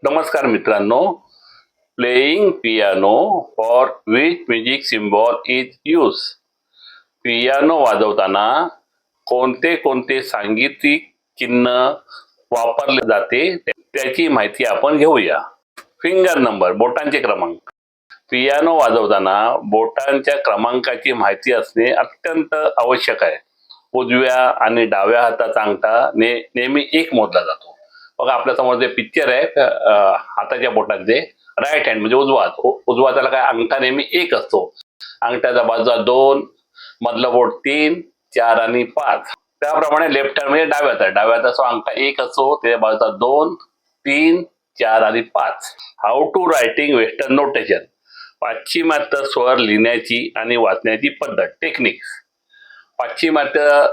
नमस्कार मित्रांनो. Playing piano for which music symbol is use. Piano वाजवताना कोणते कोणते सांगीतिक चिन्ह वापरले जाते त्याची माहिती आपण घेऊया. फिंगर नंबर, बोटांचे क्रमांक. पियानो वाजवताना बोटांच्या क्रमांकाची माहिती असणे अत्यंत आवश्यक आहे. उजव्या आणि डाव्या हाताचा अंगठा नेहमी एक मोजला जातो. बघा आपल्या समोर जे पिक्चर आहे हाताच्या बोटांचे, राईट हँड म्हणजे उजवा त्याला काय अंगठा नेहमी एक असतो. अंगठ्याचा बाजूचा 2, मधलं बोट 3, 4 आणि 5. त्याप्रमाणे लेफ्ट हँड म्हणजे डाव्याचा जो अंगठा एक असतो त्याच्या बाजूचा 2, 3, 4 आणि 5. How to writing western notation. पाश्चिमात्य स्वर लिहिण्याची आणि वाचण्याची पद्धत, टेक्निक्स. पाश्चिमात्य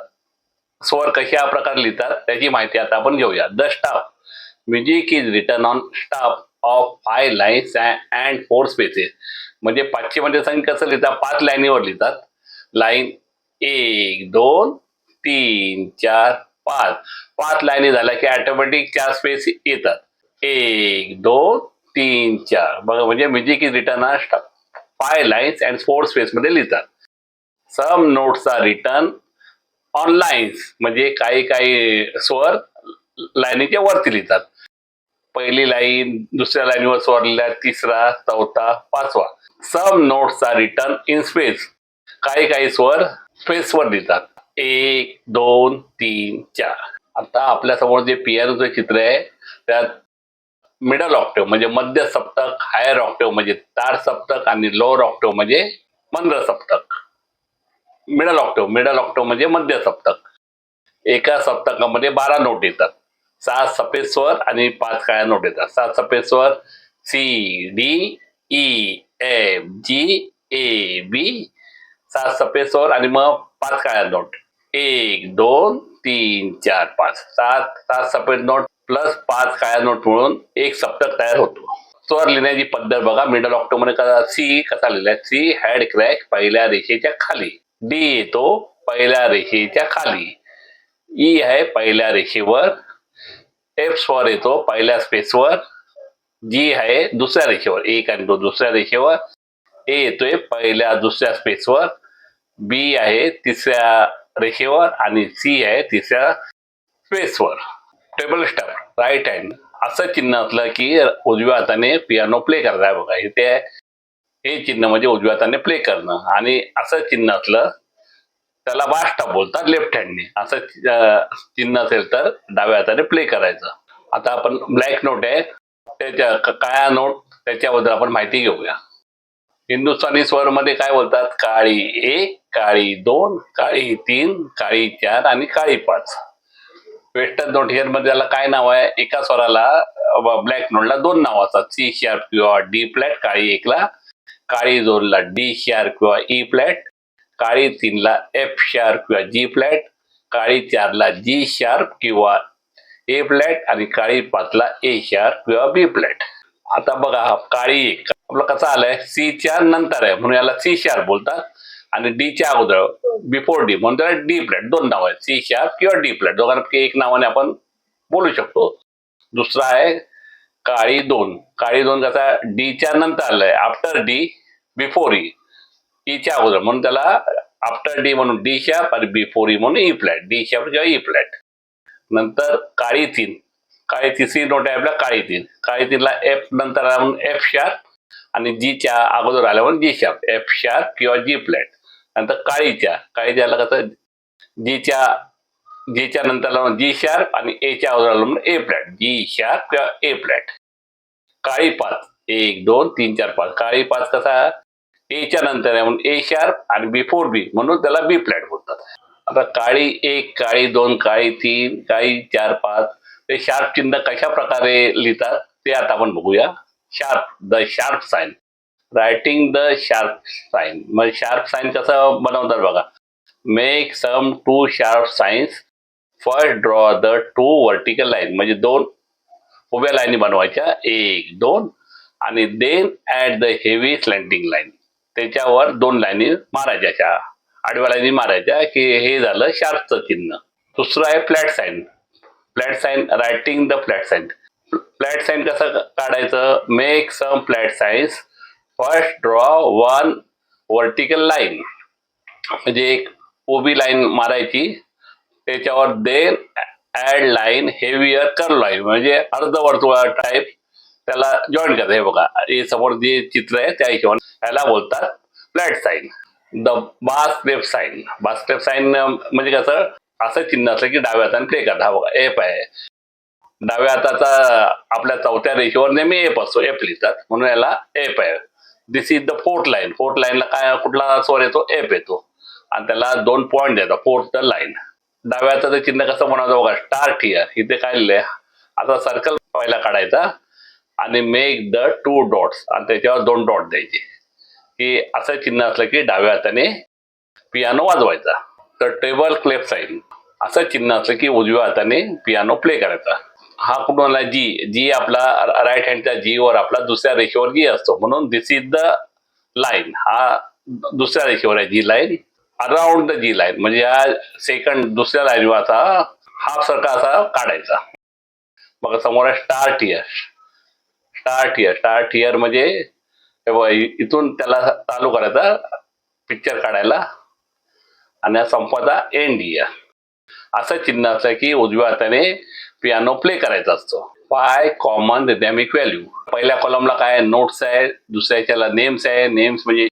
स्वर कशा प्रकारे लिहितात त्याची माहिती आता आपण घेऊया. The staff. Music is written on staff of 5 lines and 4 spaces. म्हणजे पाश्चिमात्य संगीत कसं लिहितात, 5 लाईनीवर लिहितात. लाईन 1, 2, 3, 4, 5. 5 लाईनी झाल्या की ऑटोमॅटिक 4 स्पेस येतात. 1, 2, 3, 4. बघा म्हणजे music is written on staff 5 lines and 4 space मध्ये लिहितात. Some notes are written on lines. म्हणजे काही स्वर लाईनीच्या वरती लिहितात. पहिली लाईन, दुसऱ्या लाईनीवर स्वर लिहिला, तिसरा, चौथा, 5वा. Some notes are written in space. काही स्वर स्पेसवर लिहितात. 1, 2, 3, 4. आता आपल्या समोर जे पियानोचं चित्र आहे त्यात मिडल ऑक्टेव्ह म्हणजे मध्य सप्तक, हायर ऑक्टेव्ह म्हणजे तार सप्तक आणि लोअर ऑक्टेव्ह म्हणजे मंद्र सप्तक. मिडल ऑक्टेव्ह म्हणजे मध्य सप्तक. एका सप्तकामध्ये 12 नोट येतात. 7 सफेद स्वर आणि 5 काळ्या नोट येतात. 7 सफेद स्वर C, D, E, F, G, A, बी. 7 सफेद स्वर आणि मग 5 काळ्या नोट. 1, 2, 3, 4, 5. 7 सफेद नोट प्लस 5 काळ्या नोट मिळून एक सप्तक तयार होतो. स्वर लिहिण्याची पद्धत बघा. मिडल ऑक्टेव्ह मध्ये सी कसा लिहिलाय, सी हेड क्रॅक पहिल्या रेषेच्या खाली. डी येतो पहिल्या रेषेच्या खाली. ई आहे पहिल्या रेषेवर. एफ स्वर येतो पहिल्या स्पेसवर. जी आहे दुसऱ्या रेषेवर, 1 आणि 2 दुसऱ्या रेषेवर. ए येतोय पहिल्या दुसऱ्या स्पेसवर. बी आहे तिसऱ्या रेषेवर आणि सी आहे तिसऱ्या स्पेसवर. टेबल स्टॅप राईट हँड असं चिन्ह असलं की उजव्या हाताने पियानो प्ले करताय. बघा इथे हे चिन्ह म्हणजे उजव्या हाताने प्ले करणं. आणि असं चिन्ह असलं त्याला बास्टॉप बोलतात लेफ्ट हँडने. असं चिन्ह असेल तर डाव्या हाताने प्ले करायचं. आता आपण ब्लॅक नोट आहे त्याच्या काळ्या नोट त्याच्याबद्दल आपण माहिती घेऊया. हिंदुस्थानी स्वर मध्ये काय बोलतात, काळी 1, काळी 2, काळी 3, काळी 4 आणि काळी 5. वेस्टर्न नोटेशन मध्ये त्याला काय नाव आहे, एका स्वराला ब्लॅक नोटला 2 नाव असतात. सी शार्प किंवा डी फ्लॅट काळी 1 ला, काळी 2 ला डी शार्प किंवा ई फ्लॅट, काळी 3 ला एफ शार्प किंवा जी फ्लॅट, काळी 4 ला जी शार्प किंवा ए फ्लॅट आणि काळी 5 ला ए शार्प किंवा बी फ्लॅट. आता बघा काळी 1 आपलं कसं आलंय, सी च्या नंतर आहे म्हणून याला सी शार्प बोलतात. आणि डी च्या अगोदर बिफोर डी म्हणून त्याला डी फ्लॅट. 2 नाव आहेत, सी शार्प किंवा डी फ्लॅट. दोघांपैकी एक नावाने आपण बोलू शकतो. दुसरा आहे काळी 2. काळी 2 कसा डी च्या नंतर आलाय, after D before E. E च्या अगोदर म्हणून त्याला आफ्टर डी म्हणून डी शार्प आणि बिफोर ई म्हणून ई फ्लॅट. डी शार्प किंवा ई फ्लॅट. नंतर काळी 3. काळी तिसरी नोट आहे आपल्या काळी 3. काळी 3 ला एफ नंतर आला म्हणून एफ शार्प आणि जी च्या अगोदर आल्या म्हणून जी शार्प, एफ शार्प किंवा जी फ्लॅट. नंतर काळीच्या कसं जीच्या नंतर जी शार्प आणि ए च्या अगोदर आलं म्हणून ए फ्लॅट, जी शार्प किंवा ए फ्लॅट. काळी 5 1, 2, 3, 4, 5. काळी 5 कसा ए च्या नंतर आहे म्हणून ए शार्प आणि बिफोर बी म्हणून त्याला बी फ्लॅट बोलतात. आता काळी 1, काळी 2, काळी 3, काळी 4, 5 ते शार्प चिन्ह कशा प्रकारे लिहितात ते आता आपण बघूया. Sharp, the sharp sign. Writing the sharp sign. मग शार्प साइन कसं बनवतात बघा. Make some 2 sharp signs. First draw the 2 vertical line. म्हणजे 2 उभ्या लाईनी बनवायच्या, 1, 2 आणि then at the heavy slanting line. त्याच्यावर 2 लाईनी मारायच्या, आडव्या लाईनी मारायच्या की हे झालं शार्पचं चिन्ह. दुसरं आहे flat sign. Flat sign, writing the flat sign. Flat sign कसं काढायचं? Make some flat signs. First draw one vertical line, म्हणजे एक उभी लाईन मारायची, त्याच्यावर then add line heavier curve line, म्हणजे अर्धवर्तुळा टाईप त्याला जॉईन करायचं. हे बघा, हे समोर जे चित्र आहे त्या हिशोबाने ह्याला बोलतात flat sign. The basket sign. Basket sign म्हणजे कसं, असं चिन्ह असलं की डाव्या हाताने प्ले करता. हा बघा एफ आहे, डाव्या हाताचा आपल्या चौथ्या रेषेवर नेहमी एफ असतो, एफ लिहितात म्हणून याला एफ आहे. This is the fourth line. Fourth लाईनला काय कुठला स्वर येतो? एफ येतो, आणि त्याला 2 पॉईंट देतात. Fourth line. डाव्या हाताचं चिन्ह कसं बनवतं बघा, स्टार्ट हिअर. इथे काय लिहिलंय? आता सर्कल पहिला काढायचा आणि मेक द 2 डॉट्स, आणि त्याच्यावर 2 डॉट द्यायचे. की असं चिन्ह असलं की डाव्या हाताने पियानो वाजवायचा. तर टेबल क्लेप साईन असं चिन्ह असलं की उजव्या हाताने पियानो प्ले करायचा. हा कुठून आला? जी. जी आपला राईट हँडच्या जी वर आपला दुसऱ्या रेषेवर जी असतो, म्हणून दिस इज द लाईन. हा दुसऱ्या रेषेवर आहे G line. Around the G line म्हणजे या सेकंड दुसऱ्या लाईनवर असा हाफ सर्कल असा काढायचा. मग समोर आहे start here. Start here. Start here म्हणजे इथून त्याला चालू करायचा पिक्चर काढायला, आणि संपवाचा एंड हिअर. असं चिन्ह असं की उजव्या हाताने पियानो प्ले करायचा असतो. 5 कॉमन रिदमिक व्हॅल्यू. पहिल्या कॉलमला काय नोट्स आहे, दुसऱ्याच्याला नेम्स आहे. नेम्स म्हणजे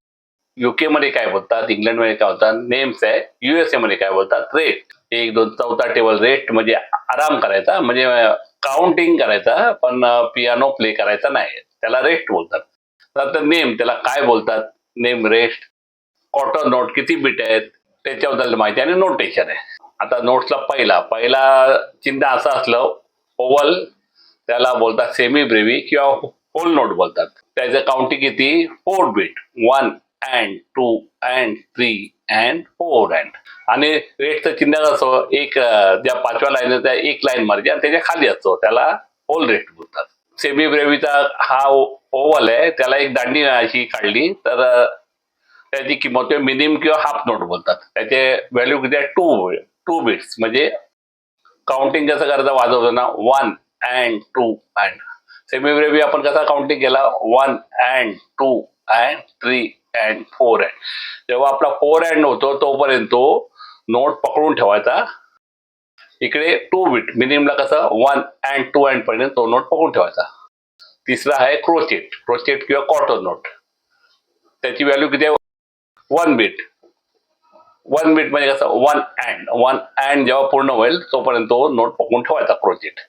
युके मध्ये काय बोलतात, इंग्लंड मध्ये काय बोलतात. नेम्स आहे युएसए मध्ये काय बोलतात, रेट. 1 2 चौथा टेबल रेट म्हणजे आराम करायचा, म्हणजे काउंटिंग करायचा, पण पियानो प्ले करायचा नाही, त्याला रेस्ट बोलतात. तर नेम त्याला काय बोलतात? Name, rest. क्वार्टर नोट किती बीट आहेत त्याच्याबद्दल माहिती, आणि नोटेशन आहे. आता नोट्सला पहिला चिन्ह असं असलं ओव्हल, त्याला बोलतात सेमी ब्रेव्ही किंवा होल नोट बोलतात. त्याचं काउंटिंग किती? 4 beat. 1 and 2 and 3 and 4 and. आणि रेटचं चिन्ह असं एक ज्या 5व्या लाईन त्या एक लाईन मारायची आणि त्याच्या खाली असतो, त्याला होल रेट बोलतात. सेमी ब्रेव्हीचा हा ओव्हल आहे, त्याला एक दांडी अशी काढली तर त्याची किंमत मिनिमम किंवा हाफ नोट बोलतात. त्याचे व्हॅल्यू किती आहे? 2 बिट्स. म्हणजे काउंटिंग कसं करायचं वाजवताना 1 and 2 and. सेमी ब्रेव्ही आपण कसा काउंटिंग केला? 1 and 2 and 3 and 4 and. जेव्हा आपला 4 and होतो तोपर्यंत तो नोट पकडून ठेवायचा. इकडे 2 बीट मिनिममला कसं 1 and 2 and पर्यंत तो नोट पकडून ठेवायचा. तिसरा आहे क्रोचेट. क्रोचेट किंवा क्वार्टर नोट. त्याची व्हॅल्यू किती आहे? 1 बीट. 1 बीट म्हणजे कसं 1 and जेव्हा पूर्ण होईल तोपर्यंत तो नोट पकडून ठेवायचा क्रोचेट.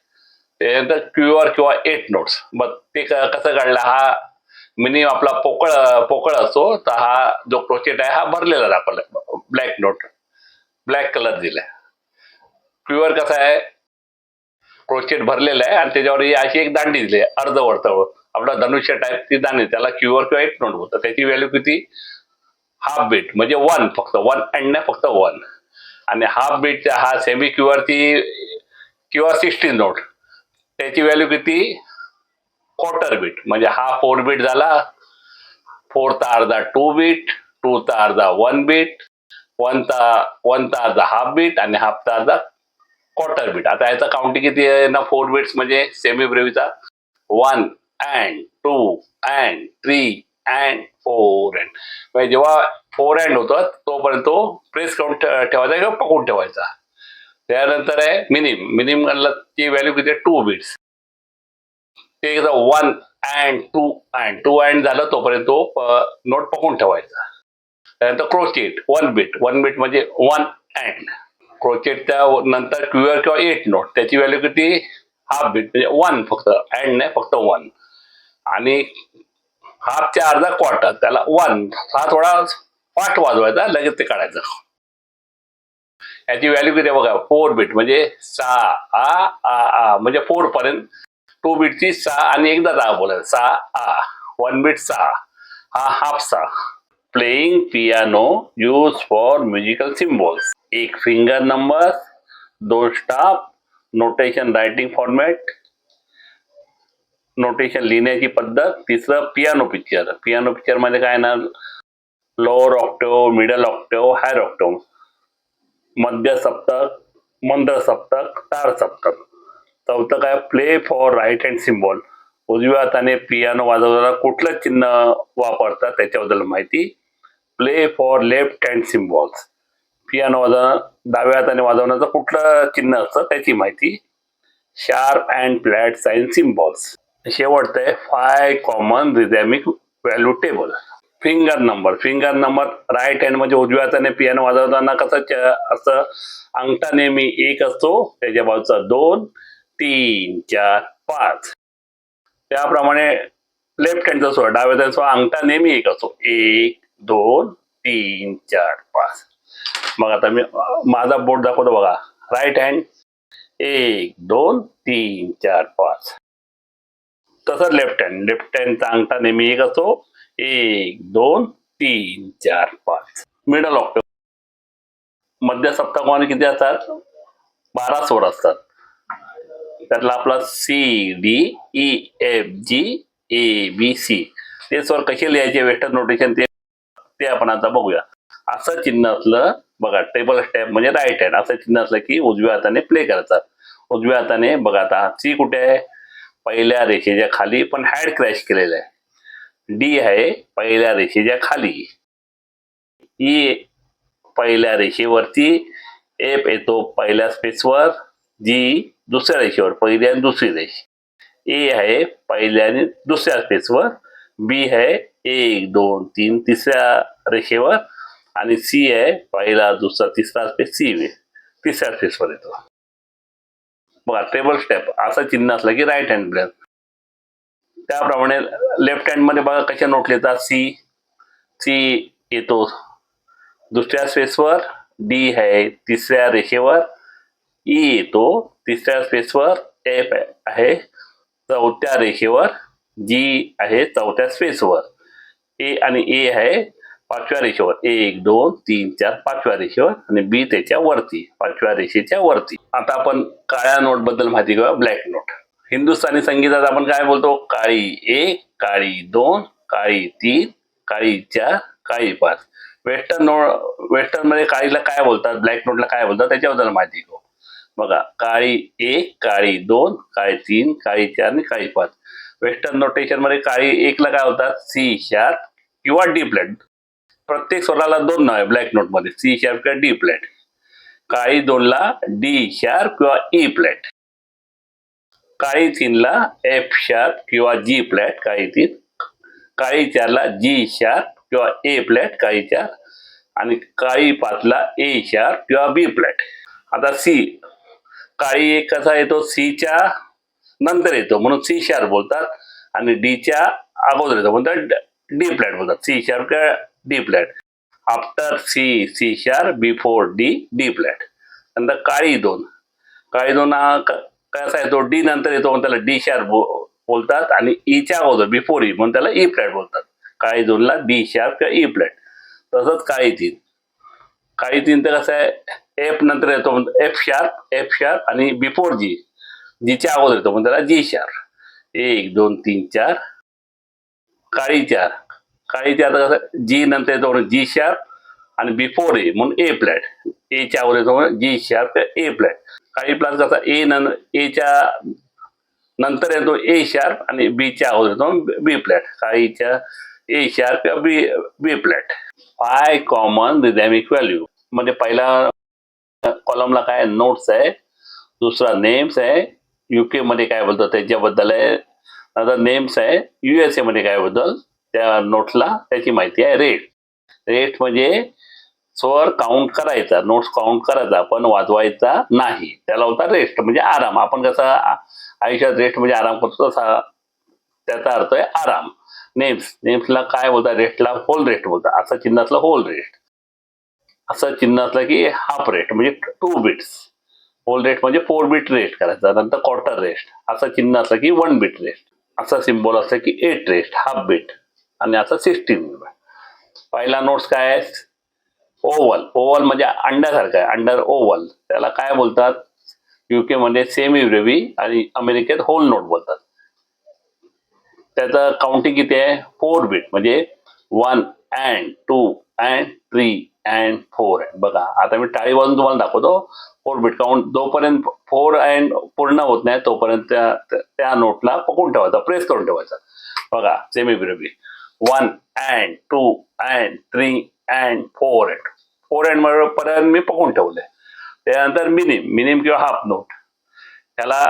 त्यानंतर क्यूआर किंवा 8 नोट्स. मग ते कसं काढला? हा मिनिमम आपला पोकळ असतो, तर हा जो क्रोचेट आहे हा भरलेला दाखवलाय. ब्लॅक नोट, ब्लॅक कलर दिलाय. क्यूआर कसा आहे? क्रोचेट भरलेला आहे आणि त्याच्यावर अशी एक दांडी दिली आहे अर्धवर्तुळ, आपला धनुष्य टाईप ती दांडी, त्याला क्यूआर किंवा 8 नोट बोलतात. त्याची व्हॅल्यू किती? हाफ बीट म्हणजे 1, फक्त 1 and नाही, फक्त 1. आणि हाफ बीटच्या हा सेमी क्यूआरची किंवा 16 नोट, त्याची व्हॅल्यू किती? क्वार्टर बीट म्हणजे हा 4 बीट झाला. 4 चा अर्धा 2 बीट, 2 चा अर्धा 1 बीट, 1 चा अर्धा हाफ बीट, आणि हाफ चा अर्धा क्वार्टर बीट. आता याचा काउंटिंग किती आहे ना? 4 बीट्स म्हणजे semi ब्रेव्हीचा 1 and 2 and 3 and 4 and. म्हणजे जेव्हा 4 and होतं तोपर्यंत तो प्रेस करून ठेवायचा किंवा पकडून ठेवायचा. त्यानंतर आहे मिनिममची व्हॅल्यू किती आहे? 2 बीट्स. ते 1 and 2 and झालं तोपर्यंत तो नोट पकडून ठेवायचा. त्यानंतर क्रोचेट 1 बीट. 1 बीट म्हणजे 1 and. क्रोचेटच्या नंतर क्यूआर किंवा 8 नोट, त्याची व्हॅल्यू किती? हाफ बीट म्हणजे 1, फक्त and नाही, फक्त 1. आणि हाफच्या अर्धा क्वार्टर, त्याला 1. हा थोडा फास्ट वाजवायचा, लगेच ते काढायचं. याची व्हॅल्यू किती बघा? 4 बीट म्हणजे 6 म्हणजे 4 पर्यंत. 2 बीटची 6 आणि एकदा 6 बोलायचं 6 1 बीट 6. हा half 6. Playing piano use for musical symbols. 1 finger number, 2 staff, notation writing format, notation लिहिण्याची पद्धत. तिसरं पियानो पिक्चर. पियानो पिक्चर मध्ये काय ना, lower octave, middle octave, higher octave, मध्य सप्तक, मंद सप्तक, तार सप्तक. चौथं काय, play for right hand symbol, उजव्या हाताने पियानो वाजवताना कुठलं चिन्ह वापरतात त्याच्याबद्दल माहिती. Play for left hand symbols, piano डाव्या हाताने वाजवण्याचं कुठलं चिन्ह असतं त्याची माहिती. Sharp and flat sign symbols. शेवटचं आहे 5 common rhythmic value table. Finger number right hand म्हणजे उजव्या हाताने पियानो वाजवताना कसं असं, अंगठा नेहमी 1 असतो, त्याच्या बाजूचा 2, 3, 4, 5. त्याप्रमाणे लेफ्ट हँडचा सुद्धा डाव्या हाताचा अंगठा नेहमी 1 असतो, 1, 2, 3, 4, 5. मग आता मी माझा बोर्ड दाखवतो बघा. Right hand 1, 2, 3, 4, 5. तसंच लेफ्ट हँडचा अंगठा नेहमी 1 असतो, 1, 2, 3, 4, 5. मिडल ऑक्टेव मध्य सप्तकामध्ये किती असतात, 12 स्वर असतात. त्यातला आपला C D E F G A B C, ते स्वर कसे लिहायचे वेस्टर्न नोटेशन ते आपण आता बघूया. असं चिन्ह असलं बघा, टेबल स्टेप म्हणजे राईट हँड, असं चिन्ह असलं की उजव्या हाताने प्ले करायचं. उजव्या हाताने बघा, आता सी कुठे आहे, पहिल्या रेषेच्या खाली, पण हॅड क्रॅश केलेलं आहे. डी आहे पहिल्या रेषेच्या खाली, ई पहिल्या रेषेवरती, एफ येतो पहिल्या स्पेसवर, जी दुसऱ्या रेषेवर, पहिली आणि दुसरी रेष, ए आहे पहिल्या आणि दुसऱ्या स्पेसवर, बी आहे 1, 2, 3 तिसऱ्या रेषेवर, आणि सी आहे पहिला दुसरा तिसरा स्पेस, सी तिसऱ्या स्पेसवर येतो. बघा टेबल स्टेप असं चिन्ह असलं की राईट हँड प्लेयर. त्याप्रमाणे लेफ्ट हँड मध्ये बघा कशा नोट लिहितात. सी येतो दुसऱ्या स्पेसवर, डी आहे तिसऱ्या रेषेवर, ई येतो तिसऱ्या स्पेसवर, एफ आहे चौथ्या रेषेवर, जी आहे चौथ्या स्पेसवर, ए आणि ए आहे 5व्या रेषेवर, 1, 2, 3, 4 5व्या रेषेवर, आणि बी त्याच्या वरती 5व्या रेषेच्या वरती. आता आपण काळ्या नोट बद्दल माहिती घेऊया. Black note. हिंदुस्थानी संगीतात आपण काय बोलतो, काळी 1, काळी 2, काळी 3, काळी 4, काळी 5. वेस्टर्न मध्ये काळीला काय बोलतात, ब्लॅक नोटला काय बोलतात त्याच्याबद्दल माहिती घेऊ. बघा, काळी 1, काळी 2, काळी 3, काळी 4 आणि काळी 5. वेस्टर्न नोटेशन मध्ये काळी 1 ला काय होतात, सी शार्प किंवा डी फ्लॅट. प्रत्येक स्वराला 2 नाव आहे ब्लॅक नोट मध्ये, सी शार्प किंवा डी फ्लॅट. काळी 2 ला डी शार्प किंवा ई फ्लॅट. काळी 3 ला एफ शार्प किंवा जी फ्लॅट काळी 3. काळी 4 ला जी शार्प किंवा ए फ्लॅट काळी 4. आणि काळी 5 ला ए शार्प किंवा बी फ्लॅट. आता सी, काळी 1 कसा येतो, सीच्या नंतर येतो म्हणून सी शार्प बोलतात, आणि डीच्या अगोदर येतो म्हणतात डी फ्लॅट बोलतात, सी शार्प किंवा D flat. After C, C sharp, before D, D flat. नंतर काळी 2, काळी 2 कसा येतो, डी नंतर येतो म्हणून त्याला डी शार्प बोलतात, आणि ईच्या अगोदर बिफोर ई म्हणून त्याला ई फ्लॅट बोलतात. काळी 2 ला डी शार्प किंवा ई फ्लॅट. तसंच काळी 3, काळी 3 तर कसं आहे, एफ नंतर येतो म्हणून एफ शार्प, आणि बिफोर जी, जीच्या अगोदर येतो म्हणून त्याला जी शार्प. 1, 2, 3, 4. काळी 4, काळी 4 कसं, जी नंतर येतो म्हणून जी शार्प, आणि बिफोर ए म्हणून ए फ्लॅट, एच्या अगोदर येतो म्हणून जी शार्प ए फ्लॅट. काळी प्लस कसा, एच्या नंतर येतो ए शार्प, आणि बीच्या अगोदर येतो बी फ्लॅट. काळीच्या ए शार्प किंवा बी फ्लॅट. 5 कॉमन रिदॅमिक व्हॅल्यू म्हणजे पहिला कॉलमला काय नोट्स आहे, दुसरा नेम्स आहे, युके मध्ये काय बोलतात त्याच्याबद्दल आहे, नंतर नेम्स आहे, USA मध्ये काय बद्दल त्या नोट्सला त्याची माहिती आहे. रेट म्हणजे स्वर काउंट करायचा, नोट्स काउंट करायचा पण वाजवायचा नाही, त्याला होता रेस्ट म्हणजे आराम. आपण कसं आयुष्यात रेस्ट म्हणजे आराम करतो तसा त्याचा अर्थ आहे आराम. नेम्सला काय बोलतात, रेस्टला होल रेस्ट बोलतात. असं चिन्ह असलं होल रेस्ट, असं चिन्ह असलं की हाफ रेस्ट म्हणजे 2 बिट्स. होल रेस्ट म्हणजे 4 बिट रेस्ट करायचा, नंतर क्वार्टर रेस्ट. असं चिन्ह असलं की 1 बिट रेस्ट. असं सिम्बॉल असलं की 8 रेस्ट, हाफ बिट, आणि असं 16. पहिला नोट्स काय आहे, ओव्हल म्हणजे अंड्यासारखं आहे, अंडर ओव्हल, त्याला काय बोलतात युके मध्ये सेमी ब्रेव्ही, आणि अमेरिकेत होल नोट बोलतात. त्याचं काउंटिंग किती आहे, 4 बिट म्हणजे 1 and 2 and 3 अँड 4 अँड. बघा आता मी टाळी वाजून तुम्हाला दाखवतो 4 बीट काउंट. जोपर्यंत 4 अँड पूर्ण होत नाही तोपर्यंत त्या नोटला पकडून ठेवायचा, प्रेस करून ठेवायचा. बघा semibreve 1 and 2 and 3 and 4 and 4 and पर्यंत मी पकडून ठेवलंय. त्यानंतर मिनिम किंवा हाफ नोट, त्याला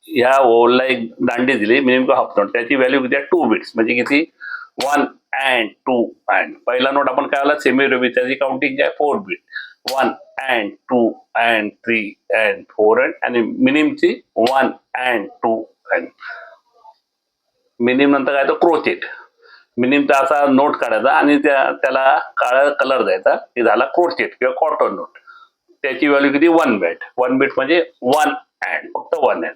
ह्या ओलला एक दांडी दिली मिनिम किंवा हाफ नोट, त्याची व्हॅल्यू किती आहे 2 बिट्स म्हणजे किती 1 अँड 2 अँड. पहिला नोट आपण काय आला सेमी ब्रेव्ही, त्याची काउंटिंग आहे 4 beat 1 and 2 and 3 and 4 and. आणि मिनिमची 1 अँड 2 अँड. मिनिम नंतर काय तो क्रोचेट. मिनिमचा असा नोट काढायचा आणि त्याला काळा कलर द्यायचा, की झाला क्रोचेट किंवा कॉटन नोट. त्याची व्हॅल्यू किती 1 बीट. 1 बीट म्हणजे 1 अँड, फक्त 1 अँड.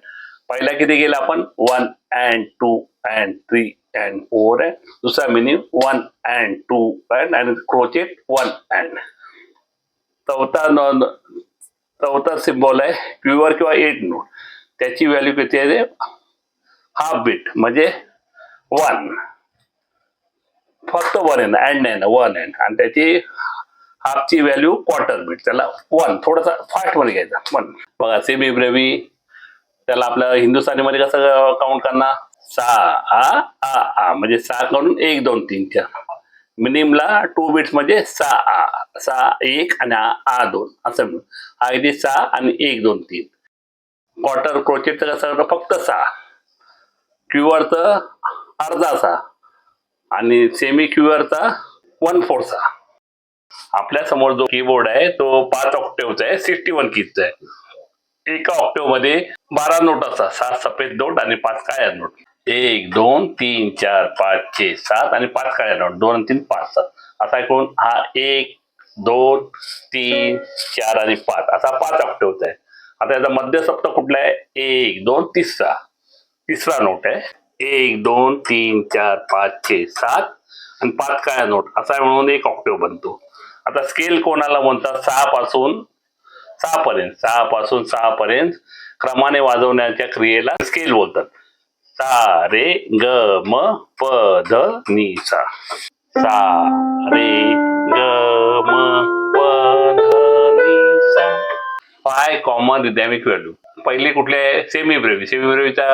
पहिला किती गेला आपण 1 अँड 2 अँड 3 अँड 4 अँड. दुसरा मिनिम 1 अँड 2 अँड आणि क्रोचेट 1 अँड. चौथा सिम्बॉल आहे क्युअर किंवा 8 नोट. त्याची व्हॅल्यू किती आहे हाफ बीट म्हणजे 1, फक्त 1 अँड नाही ना 1 अँड. आणि त्याची हाफची व्हॅल्यू क्वार्टर बीट, त्याला 1 थोडासा फास्ट मध्ये घ्यायचा 1. बघा सेमी ब्रेव्ही त्याला आपल्या हिंदुस्थानीमध्ये कसं काउंट करणार 6 आ म्हणजे 6 कडून 1 2 3 4. मिनिमला 2 बिट्स म्हणजे 6 1 आणि आ 2 असं मिळून हा किती 6 आणि 1 2 3. क्वार्टर क्रोचेटचं कसं फक्त 6, क्युअरचं अर्धा 6 आणि सेमी क्युअरचा 1/4 6. आपल्या समोर जो कीबोर्ड आहे तो 5 ऑक्टेव्हचा आहे, 61 कीजचा आहे. एका ऑक्टेव्ह मध्ये 12 नोट असतात, 7 सफेद नोट आणि 5 काळ्या नोट. 1 2 3 4 5 6 7 आणि 5 काळ्या नोट 2 आणि 3 5 7. असा एकूण हा 1 2 3 4 आणि 5 असा 5 ऑक्टेव्हचा आहे. आता याचा मध्यसप्त कुठला आहे 1 2 तिसरा नोट आहे. 1 2 3 4 5 6 7 आणि 5 काळ्या नोट असा म्हणून एक ऑक्टेव्ह बनतो. आता स्केल कोणाला म्हणतात 6 पासून 6 पर्यंत क्रमाने वाजवण्याच्या क्रियेला स्केल बोलतात. सा रे ग म प ध नि सा. सा रे ग म प ध नि सा. 5 कॉमन रिदमिक व्हॅल्यू. पहिली कुठली आहे सेमी ब्रेव्ही. सेमी ब्रेव्हीचा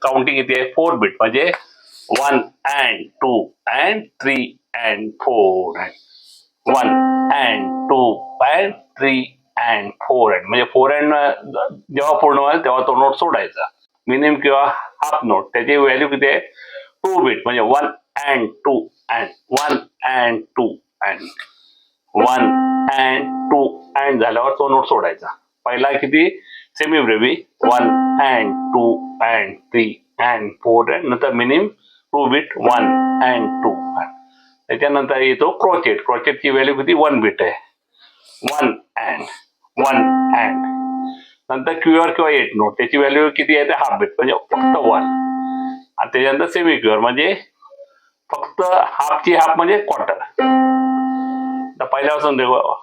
काउंटिंग किती आहे 4 बीट म्हणजे 1 and 2 and 3 and 4 and 1 and 2 and 3 and 4 and. म्हणजे 4 अँड जेव्हा पूर्ण होईल तेव्हा तो नोट सोडायचा. मिनिम किंवा हाफ नोट त्याची व्हॅल्यू किती आहे 2 बीट म्हणजे 1 and 2 and 1 and 2 and 1 and 2 and झाल्यावर तो नोट सोडायचा. पहिला किती semibreve 1 and 2 and 3 and 4 and. नंतर मिनिम 2 बीट 1 अँड 2 अँड. त्याच्यानंतर येतो क्रोचेट. क्रोचेटची व्हॅल्यू किती 1 बीट आहे 1 अँड. नंतर क्युअर किंवा 8 नोट त्याची व्हॅल्यू किती आहे हाफ बीट म्हणजे फक्त 1. आणि त्याच्यानंतर सेमी क्युअर म्हणजे फक्त हाफची हाफ म्हणजे क्वार्टर. पहिल्यापासून देखो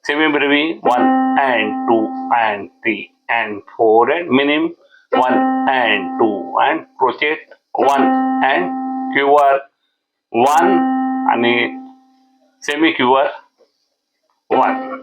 semibreve 1 and 2 and 3 and 4 and. Minim 1 and 2 and. Crotchet 1 and quaver 1 आणि सेमी क्युअर 1.